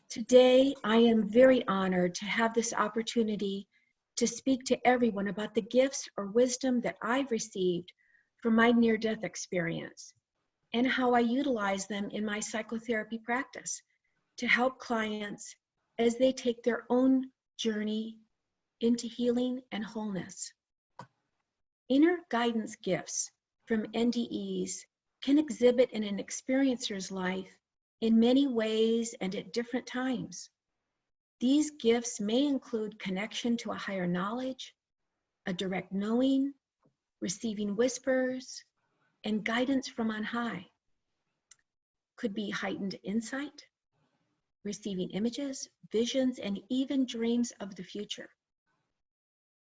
Today, I am very honored to have this opportunity to speak to everyone about the gifts or wisdom that I've received from my near-death experience and how I utilize them in my psychotherapy practice to help clients as they take their own journey into healing and wholeness. Inner guidance gifts from NDEs can exhibit in an experiencer's life in many ways and at different times. These gifts may include connection to a higher knowledge, a direct knowing, receiving whispers, and guidance from on high. Could be heightened insight, receiving images, visions, and even dreams of the future.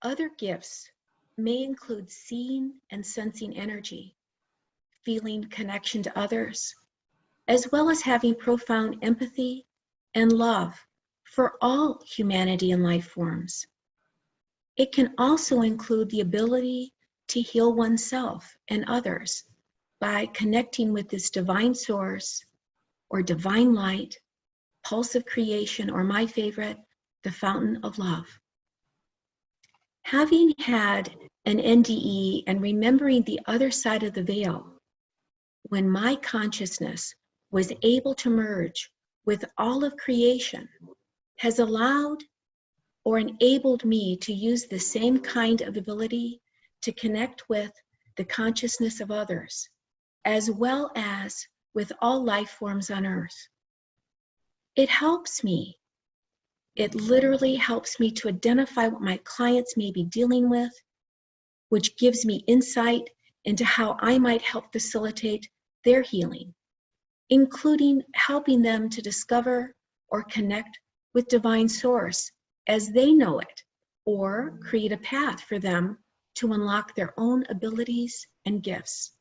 Other gifts may include seeing and sensing energy, feeling connection to others, as well as having profound empathy and love for all humanity and life forms. It can also include the ability to heal oneself and others by connecting with this divine source or divine light, pulse of creation, or my favorite, the fountain of love. Having had an NDE and remembering the other side of the veil, when my consciousness was able to merge with all of creation, has allowed or enabled me to use the same kind of ability to connect with the consciousness of others, as well as with all life forms on earth. It helps me. It literally helps me to identify what my clients may be dealing with, which gives me insight into how I might help facilitate their healing, including helping them to discover or connect with divine source as they know it, or create a path for them to unlock their own abilities and gifts.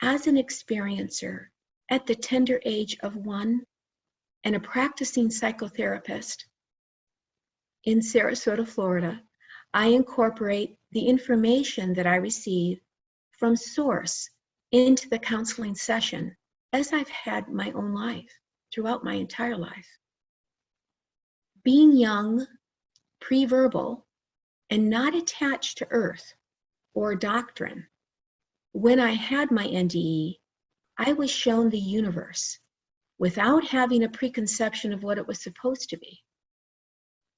As an experiencer at the tender age of 1 and a practicing psychotherapist in Sarasota, Florida, I incorporate the information that I receive from source into the counseling session as I've had my own life throughout my entire life. Being young, pre-verbal, and not attached to earth or doctrine, when I had my NDE, I was shown the universe without having a preconception of what it was supposed to be.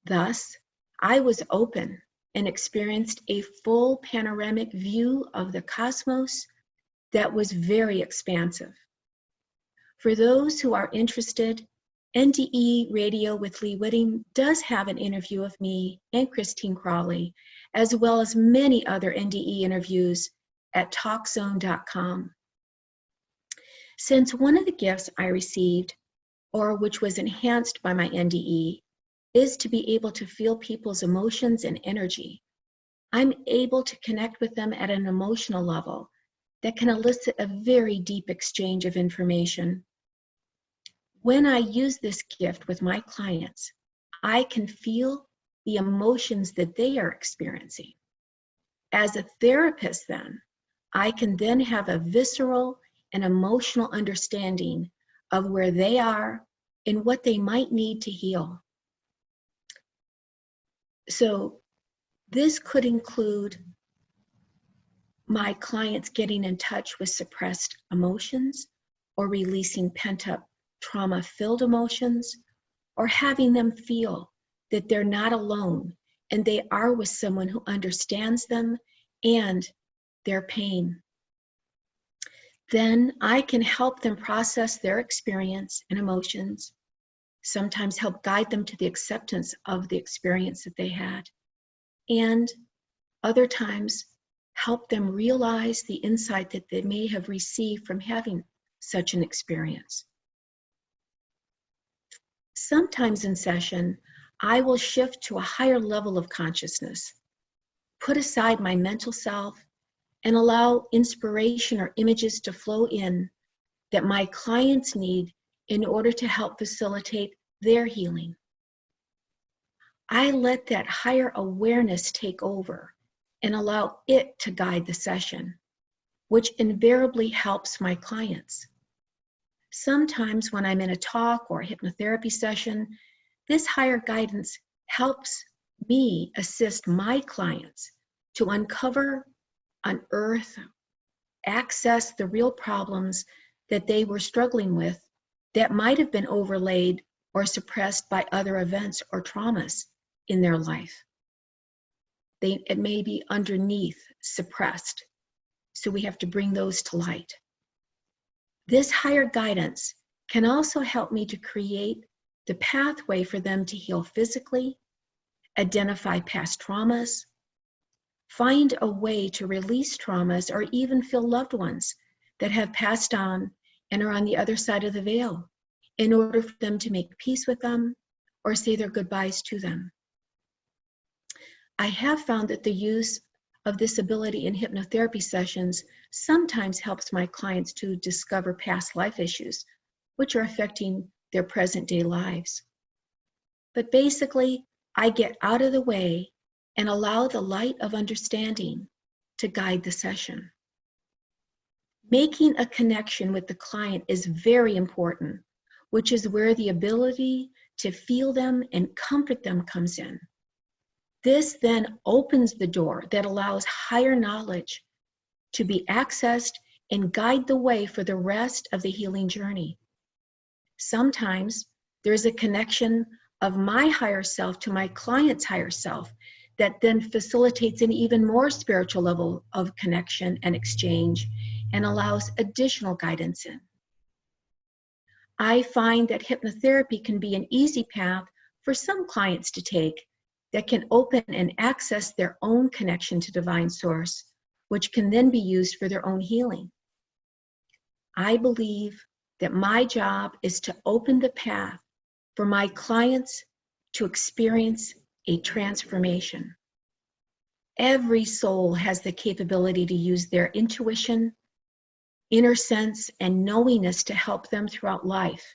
Thus, I was open and experienced a full panoramic view of the cosmos that was very expansive. For those who are interested, NDE Radio with Lee Whitting does have an interview of me and Christine Crawley, as well as many other NDE interviews at talkzone.com. Since one of the gifts I received, or which was enhanced by my NDE, is to be able to feel people's emotions and energy, I'm able to connect with them at an emotional level that can elicit a very deep exchange of information. When I use this gift with my clients, I can feel the emotions that they are experiencing. As a therapist then, I can then have a visceral and emotional understanding of where they are and what they might need to heal. So this could include my clients getting in touch with suppressed emotions or releasing pent-up trauma-filled emotions, or having them feel that they're not alone and they are with someone who understands them and their pain. Then I can help them process their experience and emotions, sometimes help guide them to the acceptance of the experience that they had, and other times help them realize the insight that they may have received from having such an experience. Sometimes in session, I will shift to a higher level of consciousness, put aside my mental self, and allow inspiration or images to flow in that my clients need in order to help facilitate their healing. I let that higher awareness take over and allow it to guide the session, which invariably helps my clients. Sometimes when I'm in a talk or a hypnotherapy session, this higher guidance helps me assist my clients to uncover, unearth, access the real problems that they were struggling with that might have been overlaid or suppressed by other events or traumas in their life. It may be underneath, suppressed, so we have to bring those to light. This higher guidance can also help me to create the pathway for them to heal physically, identify past traumas, find a way to release traumas, or even feel loved ones that have passed on and are on the other side of the veil in order for them to make peace with them or say their goodbyes to them. I have found that the use of this ability in hypnotherapy sessions sometimes helps my clients to discover past life issues, which are affecting their present day lives. But basically, I get out of the way and allow the light of understanding to guide the session. Making a connection with the client is very important, which is where the ability to feel them and comfort them comes in. This then opens the door that allows higher knowledge to be accessed and guide the way for the rest of the healing journey. Sometimes there's a connection of my higher self to my client's higher self that then facilitates an even more spiritual level of connection and exchange and allows additional guidance in. I find that hypnotherapy can be an easy path for some clients to take that can open and access their own connection to divine source, which can then be used for their own healing. I believe that my job is to open the path for my clients to experience a transformation. Every soul has the capability to use their intuition, inner sense, and knowingness to help them throughout life.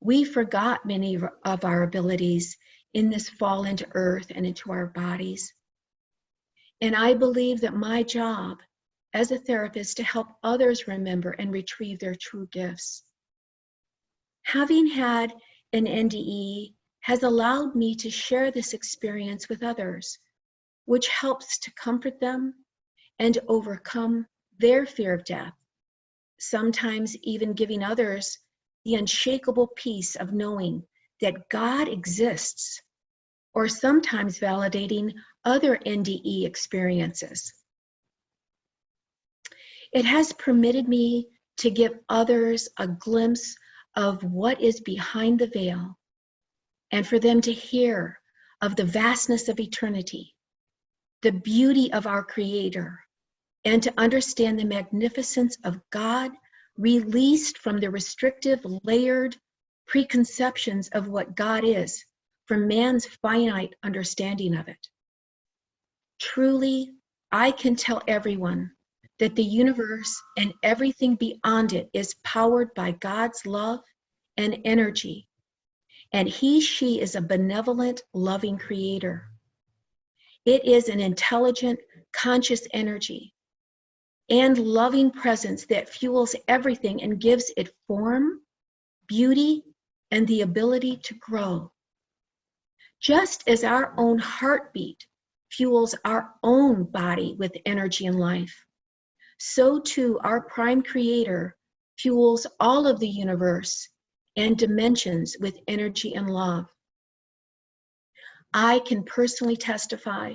We forgot many of our abilities in this fall into earth and into our bodies. And I believe that my job as a therapist is to help others remember and retrieve their true gifts. Having had an NDE has allowed me to share this experience with others, which helps to comfort them and overcome their fear of death, sometimes even giving others the unshakable peace of knowing that God exists, or sometimes validating other NDE experiences. It has permitted me to give others a glimpse of what is behind the veil and for them to hear of the vastness of eternity, the beauty of our Creator, and to understand the magnificence of God released from the restrictive, layered preconceptions of what God is from man's finite understanding of it. Truly, I can tell everyone that the universe and everything beyond it is powered by God's love and energy, and she is a benevolent, loving creator. It is an intelligent, conscious energy and loving presence that fuels everything and gives it form, beauty, and the ability to grow. Just as our own heartbeat fuels our own body with energy and life, so too our prime creator fuels all of the universe and dimensions with energy and love. I can personally testify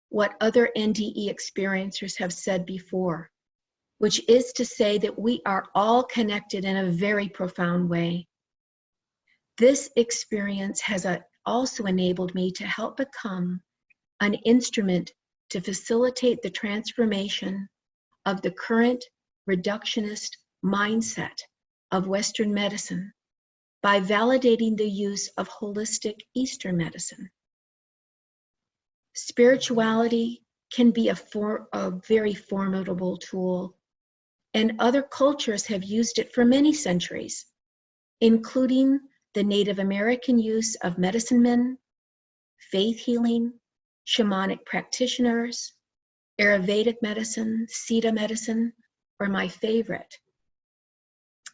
what other NDE experiencers have said before, which is to say that we are all connected in a very profound way. This experience has also enabled me to help become an instrument to facilitate the transformation of the current reductionist mindset of Western medicine by validating the use of holistic Eastern medicine. Spirituality can be a very formidable tool, and other cultures have used it for many centuries, including the Native American use of medicine men, faith healing, shamanic practitioners, Ayurvedic medicine, Siddha medicine, or my favorite,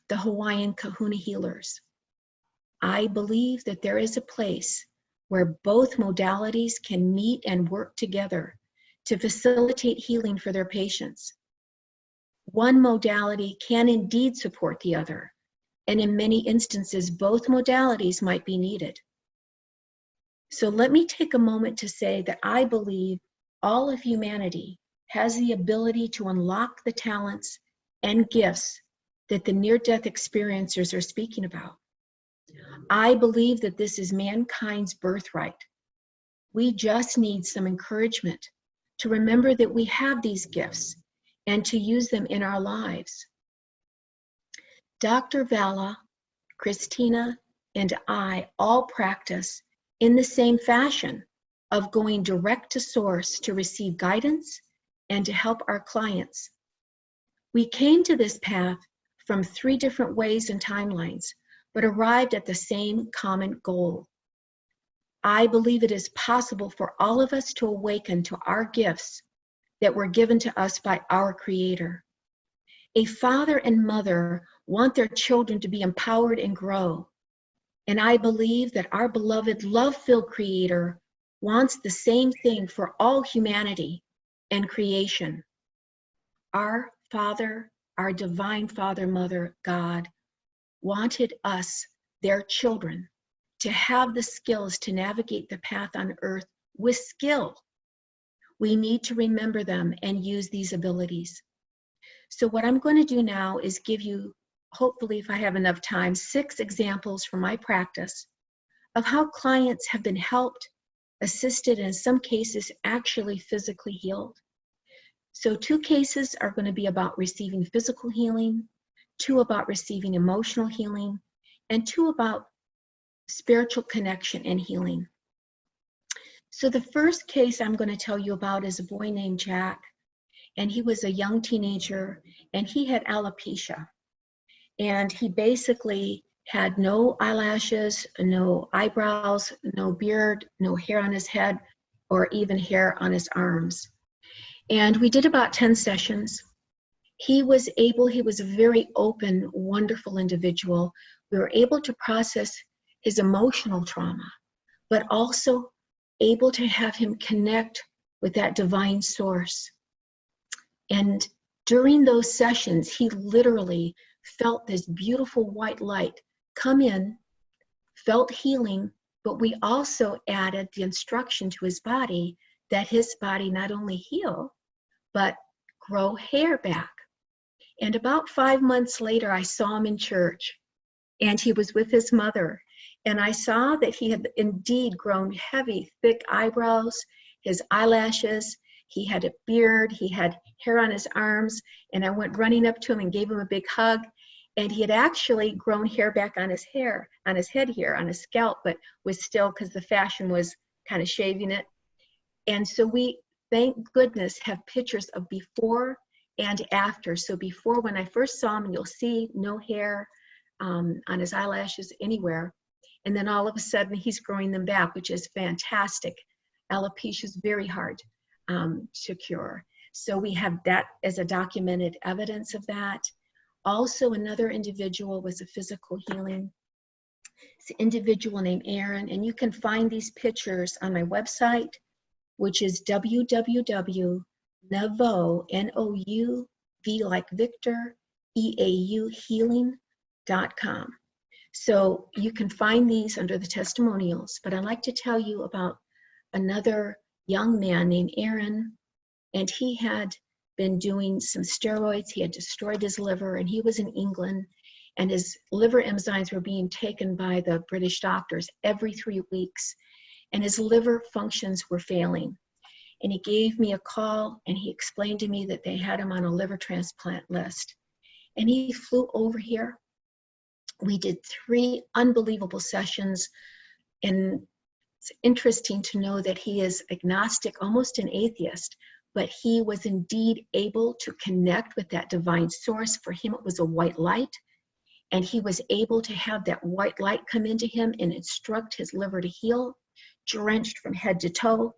the Hawaiian Kahuna healers. I believe that there is a place where both modalities can meet and work together to facilitate healing for their patients. One modality can indeed support the other, and in many instances, both modalities might be needed. So let me take a moment to say that I believe all of humanity has the ability to unlock the talents and gifts that the near-death experiencers are speaking about. I believe that this is mankind's birthright. We just need some encouragement to remember that we have these gifts and to use them in our lives. Dr. Vala, Christina, and I all practice in the same fashion of going direct to source to receive guidance and to help our clients. We came to this path from 3 different ways and timelines, but arrived at the same common goal. I believe it is possible for all of us to awaken to our gifts that were given to us by our Creator. A father and mother want their children to be empowered and grow. And I believe that our beloved love-filled Creator wants the same thing for all humanity and creation. Our Father, our Divine Father, Mother, God, wanted us, their children, to have the skills to navigate the path on earth with skill. We need to remember them and use these abilities. So what I'm going to do now is give you, hopefully if I have enough time, 6 examples from my practice of how clients have been helped, assisted, and in some cases actually physically healed. So 2 cases are going to be about receiving physical healing, 2 about receiving emotional healing, and 2 about spiritual connection and healing. So the first case I'm going to tell you about is a boy named Jack, and he was a young teenager, and he had alopecia. And he basically had no eyelashes, no eyebrows, no beard, no hair on his head, or even hair on his arms. And we did about 10 sessions. He was a very open, wonderful individual. We were able to process his emotional trauma, but also able to have him connect with that divine source. And during those sessions, he literally felt this beautiful white light come in, felt healing, but we also added the instruction to his body that his body not only heal, but grow hair back. And about 5 months later, I saw him in church, and he was with his mother. And I saw that he had indeed grown heavy, thick eyebrows, his eyelashes, he had a beard, he had hair on his arms, and I went running up to him and gave him a big hug. And he had actually grown hair back on his head here, on his scalp, but was still, because the fashion was kind of shaving it. And so we, thank goodness, have pictures of before and after. So before, when I first saw him, you'll see no hair on his eyelashes anywhere. And then all of a sudden he's growing them back, which is fantastic. Alopecia is very hard to cure. So we have that as a documented evidence of that. Also, another individual was a physical healing. It's an individual named Aaron, and you can find these pictures on my website, which is www.nouveau, N-O-U-V like Victor, E-A-U healing.com. So you can find these under the testimonials, but I'd like to tell you about another young man named Aaron, and he had been doing some steroids. He had destroyed his liver, and he was in England, and his liver enzymes were being taken by the British doctors every 3 weeks, and his liver functions were failing. And he gave me a call, and he explained to me that they had him on a liver transplant list. And he flew over here. We did 3 unbelievable sessions, and it's interesting to know that he is agnostic, almost an atheist, but he was indeed able to connect with that divine source. For him, it was a white light, and he was able to have that white light come into him and instruct his liver to heal, drenched from head to toe.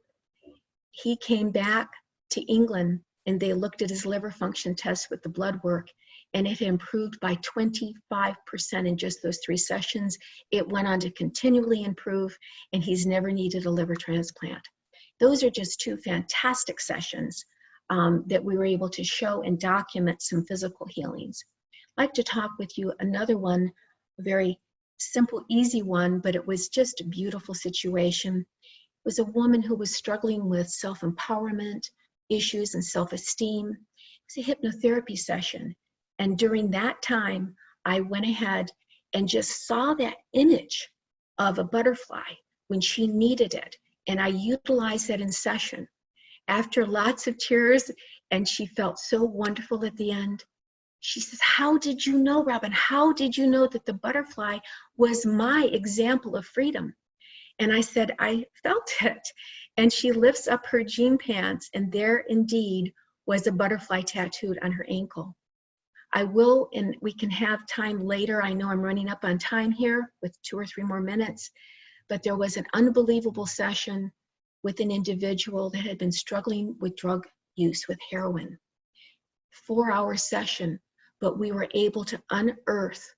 He came back to England, and they looked at his liver function test with the blood work, and it had improved by 25% in just those 3 sessions. It went on to continually improve, and he's never needed a liver transplant. Those are just 2 fantastic sessions that we were able to show and document some physical healings. I'd like to talk with you another one, a very simple, easy one, but it was just a beautiful situation. It was a woman who was struggling with self-empowerment issues and self-esteem. It was a hypnotherapy session. And during that time, I went ahead and just saw that image of a butterfly when she needed it. And I utilized that in session. After lots of tears, and she felt so wonderful at the end, she says, "How did you know, Robin? How did you know that the butterfly was my example of freedom?" And I said, "I felt it." And she lifts up her jean pants, and there indeed was a butterfly tattooed on her ankle. I will, and we can have time later. I know I'm running up on time here with 2 or 3 more minutes, but there was an unbelievable session with an individual that had been struggling with drug use, with heroin. 4-hour session, but we were able to unearth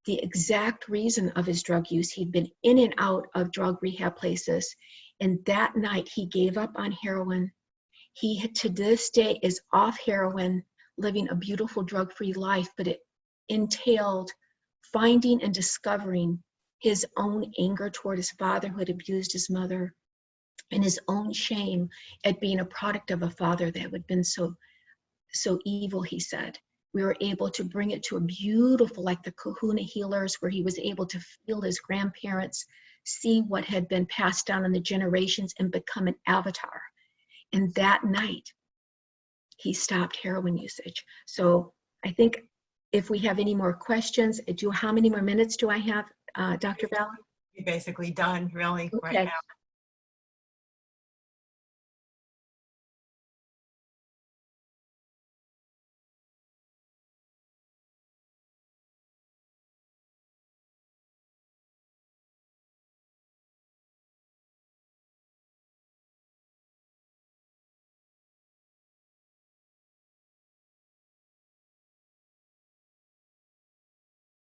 the exact reason of his drug use. He'd been in and out of drug rehab places, and that night he gave up on heroin. He, to this day, is off heroin, living a beautiful drug-free life, but it entailed finding and discovering his own anger toward his father who had abused his mother, and his own shame at being a product of a father that had been so evil, he said. We were able to bring it to a beautiful, like the Kahuna healers, where he was able to feel his grandparents, see what had been passed down in the generations, and become an avatar. And that night, he stopped heroin usage. So I think if we have any more questions, how many more minutes do I have, Dr. Bell? You're basically done, really, Okay. right now.